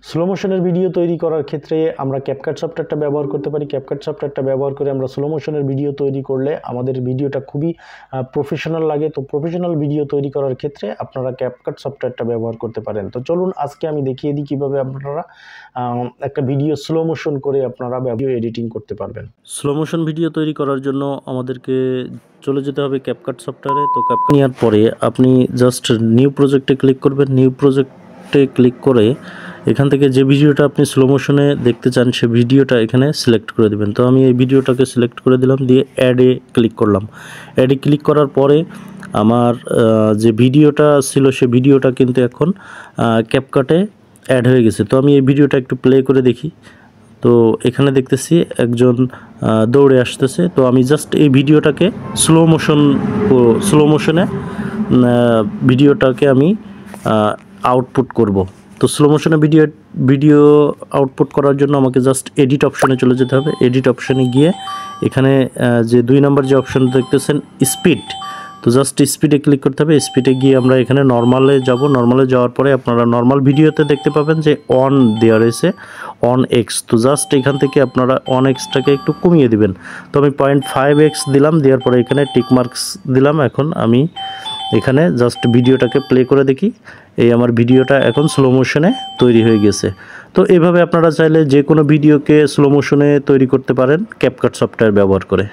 Slow মোশনের video তৈরি করার ক্ষেত্রে আমরা ক্যাপকাট সফটওয়্যারটা ব্যবহার করতে পারি। ক্যাপকাট সফটওয়্যারটা ব্যবহার করে আমরা স্লো মোশনের ভিডিও তৈরি করলে আমাদের ভিডিওটা খুবই প্রফেশনাল লাগে। তো প্রফেশনাল ভিডিও তৈরি করার ক্ষেত্রে আপনারা ক্যাপকাট সফটওয়্যারটা ব্যবহার করতে পারেন। তো চলুন আজকে আমি দেখিয়ে দিই কীভাবে আপনারা একটা ভিডিও স্লো মোশন করে আপনারা ভিডিও এডিটিং করতে পারবেন। স্লো মোশন ভিডিও তৈরি করার জন্য আমাদেরকে চলে যেতে হবে ক্যাপকাট সফটওয়্যারে। তো ক্যাপকাট নেওয়ার পরে আপনি জাস্ট নিউ প্রজেক্টে ক্লিক করবেন। নিউ প্রজেক্টে ক্লিক করে এখান থেকে যে ভিডিওটা আপনি স্লো মোশনে দেখতে চান সে ভিডিওটা এখানে সিলেক্ট করে দেবেন। তো আমি এই ভিডিওটাকে সিলেক্ট করে দিলাম, দিয়ে অ্যাডে ক্লিক করলাম। অ্যাডে ক্লিক করার পরে আমার যে ভিডিওটা ছিল সে ভিডিওটা কিন্তু এখন ক্যাপকাটে অ্যাড হয়ে গেছে। তো আমি এই ভিডিওটা একটু প্লে করে দেখি। তো এখানে দেখতেছি একজন দৌড়ে আসতেছে। তো আমি জাস্ট এই ভিডিওটাকে স্লো মোশনে ভিডিওটাকে আমি আউটপুট করব। তো স্লো মোশনে ভিডিও আউটপুট করার জন্য আমাকে জাস্ট এডিট অপশনে চলে যেতে হবে। এডিট অপশনে গিয়ে এখানে যে 2 নম্বর যে অপশন দেখতেছেন স্পিড, তো জাস্ট স্পিডে ক্লিক করতে হবে। স্পিডে গিয়ে আমরা এখানে নর্মালে যাব। নর্মালে যাওয়ার পরে আপনারা নর্মাল ভিডিওতে দেখতে পাবেন যে অন দেওয়া রয়েছে, অন এক্স। তো জাস্ট এখান থেকে আপনারা অন এক্সটাকে একটু কমিয়ে দিবেন। তো আমি 0.5x দিলাম, দেওয়ার পরে এখানে টিক মার্কস দিলাম। এখন আমি এখানে জাস্ট ভিডিওটাকে প্লে করে দেখি। এই আমার ভিডিওটা এখন স্লো মোশনে তৈরি হয়ে গেছে। তো এভাবে আপনারা চাইলে যে কোনো ভিডিওকে স্লো মোশনে তৈরি করতে পারেন ক্যাপকাট সফটওয়্যার ব্যবহার করে।